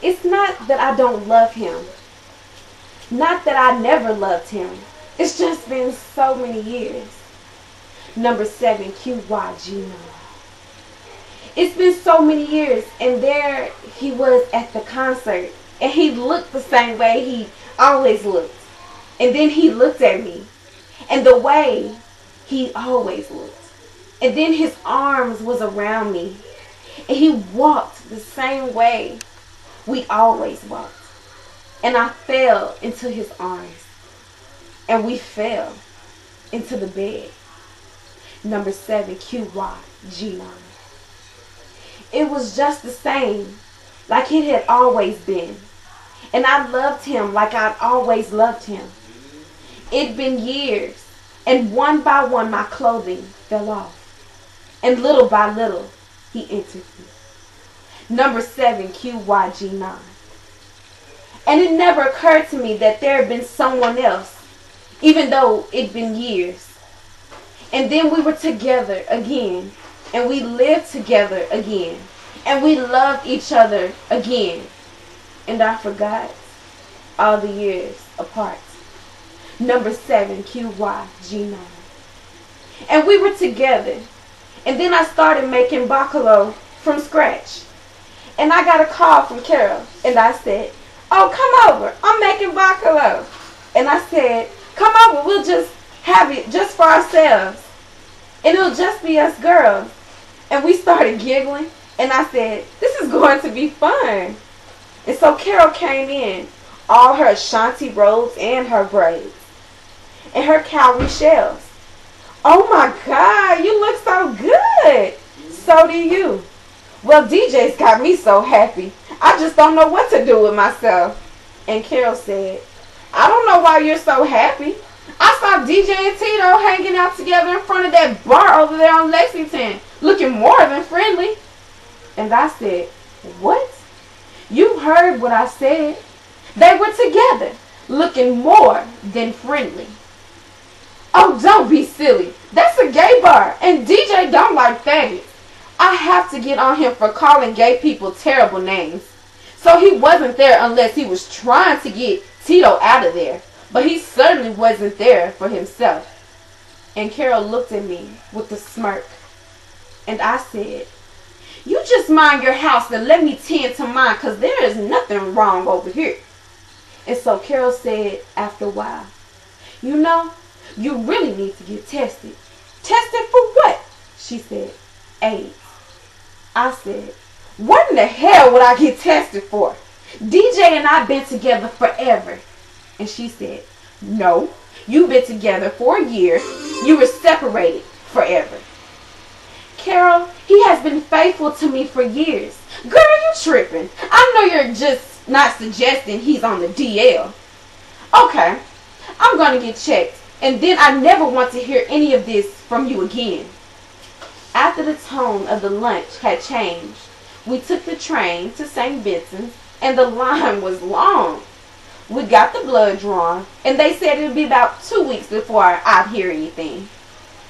It's not that I don't love him. Not that I never loved him. It's just been so many years. Number 7, QYG. It's been so many years, and there he was at the concert, and he looked the same way he always looked. And then he looked at me, and the way he always looked. And then his arms was around me, and he walked the same way we always walked. And I fell into his arms, and we fell into the bed. Number 7, QYG9. It was just the same, like it had always been. And I loved him like I'd always loved him. It'd been years, and one by one my clothing fell off. And little by little, he entered me. Number 7, QYG9. And it never occurred to me that there had been someone else, even though it'd been years. And then we were together again, and we lived together again, and we loved each other again. And I forgot all the years apart. Number 7, QYG9. And we were together, and then I started making bacalo from scratch. And I got a call from Carol, and I said, "Oh, come over. I'm making bacalo." And I said, "Come over. We'll just have it just for ourselves. And it'll just be us girls." And we started giggling. And I said, "This is going to be fun." And so Carol came in, all her Ashanti robes and her braids, and her cowrie shells. "Oh my God, you look so good." "So do you." "Well, DJ's got me so happy. I just don't know what to do with myself." And Carol said, "I don't know why you're so happy. I saw DJ and Tito hanging out together in front of that bar over there on Lexington, looking more than friendly." And I said, "What? You heard what I said. They were together, looking more than friendly." "Oh, don't be silly. That's a gay bar, and DJ don't like faggots. I have to get on him for calling gay people terrible names. So he wasn't there unless he was trying to get Tito out of there. But he certainly wasn't there for himself." And Carol looked at me with a smirk. And I said, "You just mind your house and let me tend to mine, because there is nothing wrong over here." And so Carol said after a while, "You know, you really need to get tested." "Tested for what?" She said, "AIDS." I said, "What in the hell would I get tested for? DJ and I been together forever." And she said, "No, you've been together for a year. You were separated forever." "Carol, he has been faithful to me for years." "Girl, you tripping. I know you're just not suggesting he's on the DL." "Okay, I'm going to get checked, and then I never want to hear any of this from you again." After the tone of the lunch had changed, we took the train to St. Vincent's, and the line was long. We got the blood drawn, and they said it would be about 2 weeks before I'd hear anything.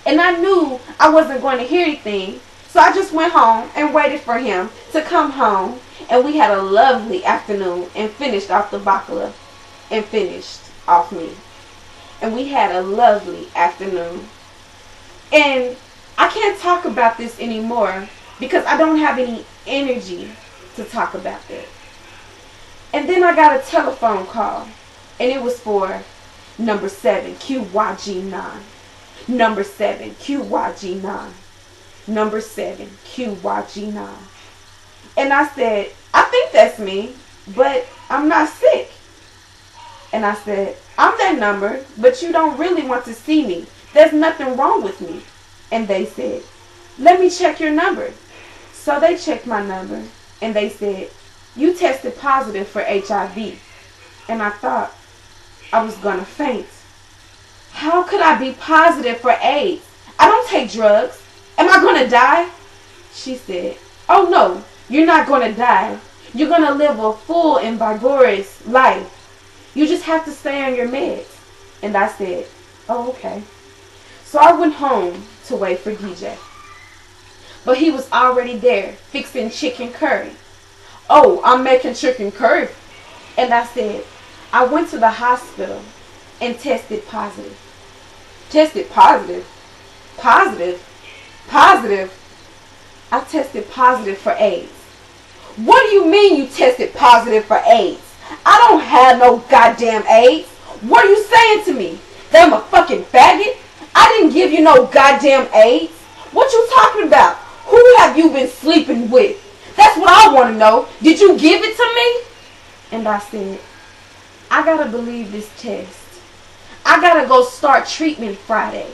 And I knew I wasn't going to hear anything, so I just went home and waited for him to come home, and we had a lovely afternoon and finished off the bacala and finished off me. And we had a lovely afternoon. And I can't talk about this anymore because I don't have any energy to talk about that. And then I got a telephone call, and it was for number 7, QYG9. Number 7, QYG9. Number 7, QYG9. And I said, "I think that's me, but I'm not sick." And I said, "I'm that number, but you don't really want to see me. There's nothing wrong with me." And they said, "Let me check your number." So they checked my number, and they said, "You tested positive for HIV." And I thought I was going to faint. How could I be positive for AIDS? I don't take drugs. Am I going to die? She said, "Oh no, you're not going to die. You're going to live a full and vigorous life. You just have to stay on your meds." And I said, "Oh, okay." So I went home to wait for DJ. But he was already there, fixing chicken curry. Oh, I'm making chicken curry. And I said, I went to the hospital and tested positive. Tested positive? Positive? Positive? I tested positive for AIDS. What do you mean you tested positive for AIDS? I don't have no goddamn AIDS. What are you saying to me? That I'm a fucking faggot? I didn't give you no goddamn AIDS. What you talking about? Who have you been sleeping with? That's what I want to know. Did you give it to me? And I said, I gotta believe this test. I gotta go start treatment Friday.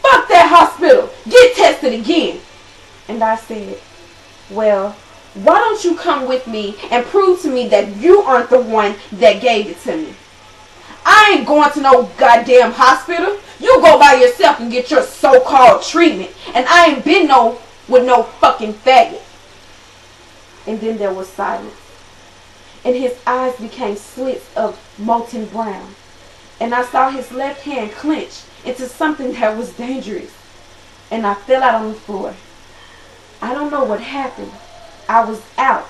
Fuck that hospital. Get tested again. And I said, well, why don't you come with me and prove to me that you aren't the one that gave it to me? I ain't going to no goddamn hospital. You go by yourself and get your so-called treatment. And I ain't been with no fucking faggot. And then there was silence. And his eyes became slits of molten brown. And I saw his left hand clench into something that was dangerous. And I fell out on the floor. I don't know what happened. I was out.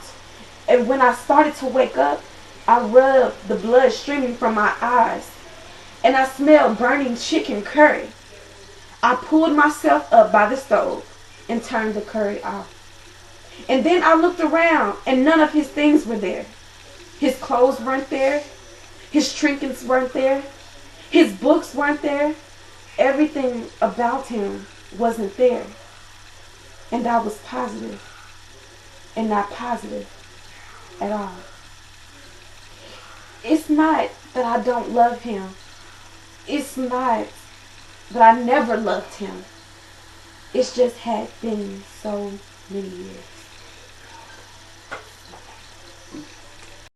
And when I started to wake up, I rubbed the blood streaming from my eyes. And I smelled burning chicken curry. I pulled myself up by the stove and turned the curry off. And then I looked around and none of his things were there. His clothes weren't there. His trinkets weren't there. His books weren't there. Everything about him wasn't there. And I was positive. And not positive at all. It's not that I don't love him. It's not that I never loved him. It's just had been so many years.